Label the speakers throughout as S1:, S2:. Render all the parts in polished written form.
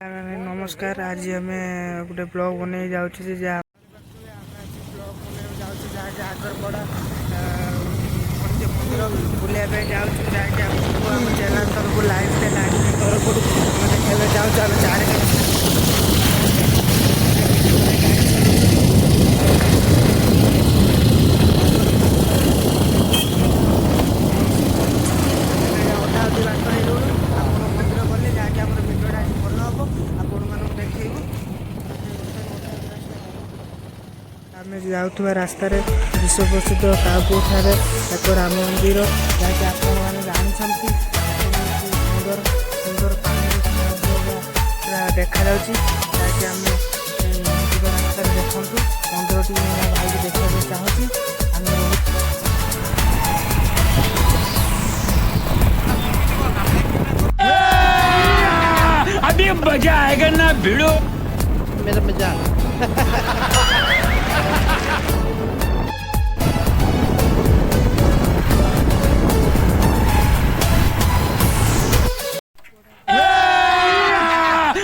S1: नमस्कार। आज आम गोटे ब्लॉग बन जाऊँ आगरपड़ा मंदिर बुलाया जाऊँ चैनल तरफ लाइव तरफ देखा जाऊँ आम जाऊा रास्त विश्व प्रसिद्ध कापुर एक राम मंदिर जहाँकि आपने जानते सुंदर सुंदर पानी पूरा देखा जहाँकि आम रास्त देखु मंदिर टी भाई देखा चाहूँगी
S2: अभी मजा आएगा ना भिड़ो
S3: मेरा मजा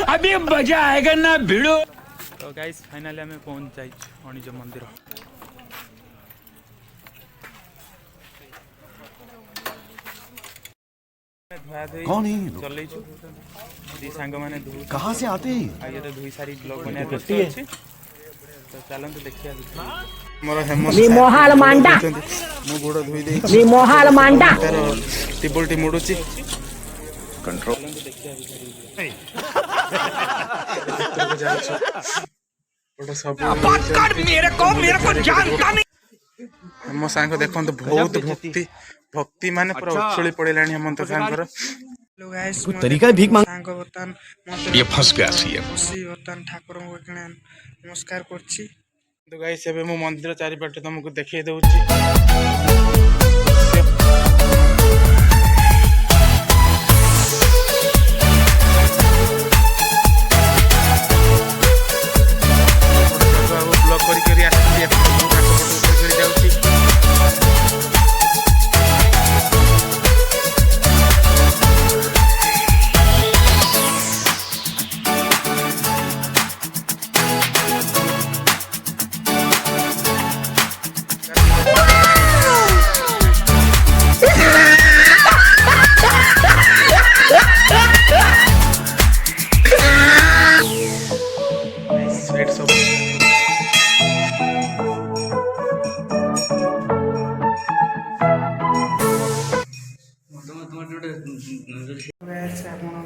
S2: अभी मजा आएगा ना भिड़ो। तो गाइस फाइनली हमें पहुंच जाइए अणिज मंदिर।
S4: कौन है
S2: चल सांग मैंने
S4: कहाँ से आते हैं?
S2: ये तो धुई सारी ब्लॉग बना अच्छी तो चलते देखिए
S3: मोहाल मांडा
S2: मो गोड़ धोई दे
S3: मोहाल मांडा
S2: तार टिबल टी मुड़ुची
S4: कंट्रोल
S2: जानता नहीं मो सांग देखो बहुत भक्ति भक्ति माने पूरा उछली पड़ेलानी हेमंत सांगर
S4: तरीका भीख मांग
S1: सांग बर्तन
S4: ये फंस गया सी
S1: बर्तन ठाकुर को नमस्कार करछि।
S2: तो गाइस एबे मो मंदिर चारिपाटे तुमको देखै दउछि। ब्लॉग करी आसी जाउछि।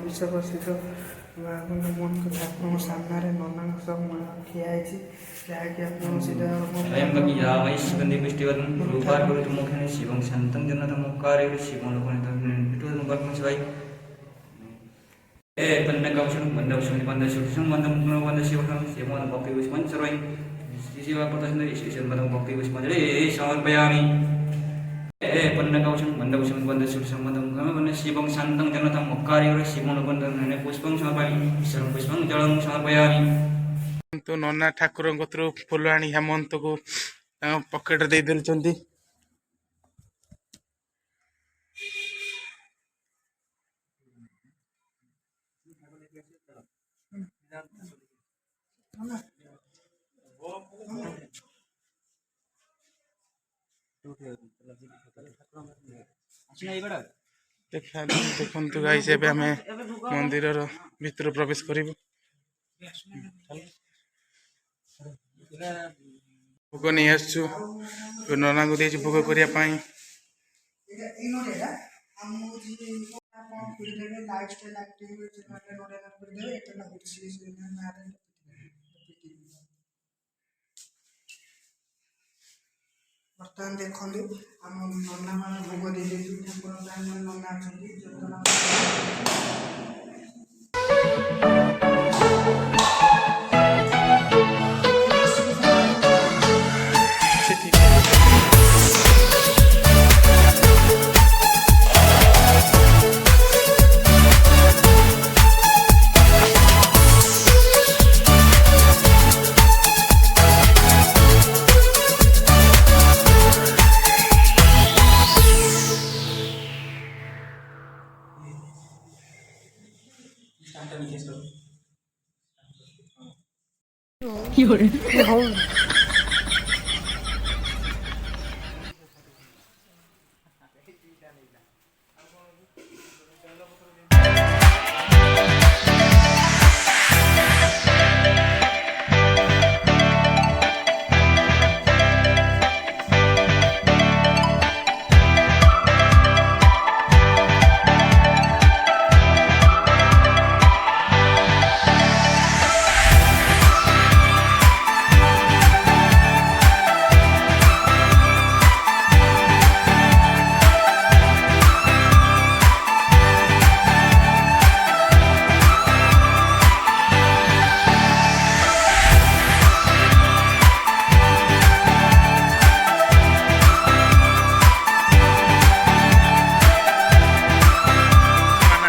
S1: विश्व प्रसिद्ध मन ठाकुर सामने नना ठिया जहाँकि
S5: शिवं शांतं जनतमुक्कारे शिवं लोकनितं ए पन्नकवशं बन्धवशं बन्धशुषं बन्धं बन्ध शिवं शिवं भक्ति विस्मन सर्वै शिवा प्रदर्शन ईश्वर बन्धं भक्ति विस्मन रे समर्पयामि ए पन्नकवशं बन्धवशं बन्धशुषं बन्धं बन्ध शिवं शांतं जनतमुक्कारे शिवं बन्धं पुष्पं समर्पयामि ईश्वर पुष्पं जलं समर्पयामि।
S2: तो नना ठाकुर कतरू फूल आनी हेमंत को पकेट दे देलचंती। देखु गाइस एबे हमें मंदिर भीतर प्रवेश करिबो। भोग नहीं आसु नना को दे भोग करने
S1: बर्तमान देखो आम नना मान भोग दे ठाकुर नना
S5: Thank you.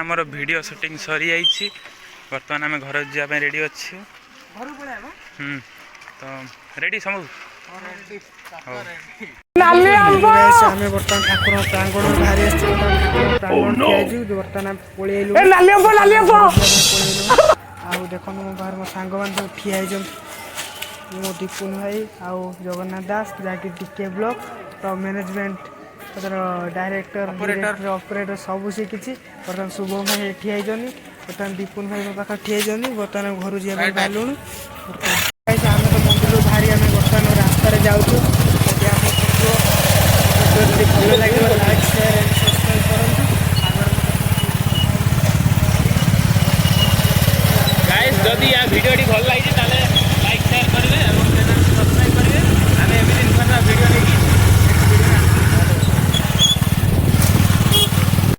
S2: ଆମର ଭିଡ଼ିଓ ସୁଟିଂ ସରି ଯାଇଛି ବର୍ତ୍ତମାନ ଆମେ ଘର ଯିବା ପାଇଁ ରେଡ଼ି ଅଛୁ ତ ରେଡ଼ି ସବୁ
S1: ଆମେ ବର୍ତ୍ତମାନ ଠାକୁର ପ୍ରାଙ୍ଗଣ ବାହାରି ଆସିଛୁ ବର୍ତ୍ତମାନ ପଳେଇଲୁ ଆଉ ଦେଖନ୍ତୁ ମୋ ପାଖରେ ମୋ ସାଙ୍ଗମାନେ ସବୁ ଠିଆ ହେଇଛନ୍ତି ମୋ ଦୀପୁନ ଭାଇ ଆଉ ଜଗନ୍ନାଥ ଦାସ ଯାହାକି DK ବ୍ଲକ ତ ମ୍ୟାନେଜମେଣ୍ଟ ତାର ଡାଇରେକ୍ଟର ଅପରେଟର ସବୁ ଶିଖିଛି ବର୍ତ୍ତମାନ ଶୁଭମ ଭାଇ ଠିଆ ହେଇଛନ୍ତି ବର୍ତ୍ତମାନ ଦୀପୁନ ଭାଇ ମୋ ପାଖରେ ଠିଆ ହେଇଛନ୍ତି ବର୍ତ୍ତମାନ ଘରୁ ଯିବା ପାଇଁ ବାହାରିଲୁଣୁ ଆମେ ତ ମନ୍ଦିରରୁ ବାହାରି ଆମେ ବର୍ତ୍ତମାନ ରାସ୍ତାରେ ଯାଉଛୁ ଯଦି ଭଲ ଲାଗିବ ଲାଇକ୍ ସେୟାର ଏଣ୍ଡ ସବସ୍କ୍ରାଇବ୍ କରନ୍ତୁ
S2: ଗାଇସ୍ ଯଦି ୟା ଭିଡ଼ିଓଟି ଭଲ ଲାଗିଛି ତାହେଲେ ଲାଇକ୍ ସେୟାର କରିବେ ଏବଂ ଚ୍ୟାନେଲକୁ ସବସ୍କ୍ରାଇବ୍ କରିବେ ଆମେ ଏମିତି ନୂଆ ନୂଆ ଭିଡ଼ିଓ ନେଇକି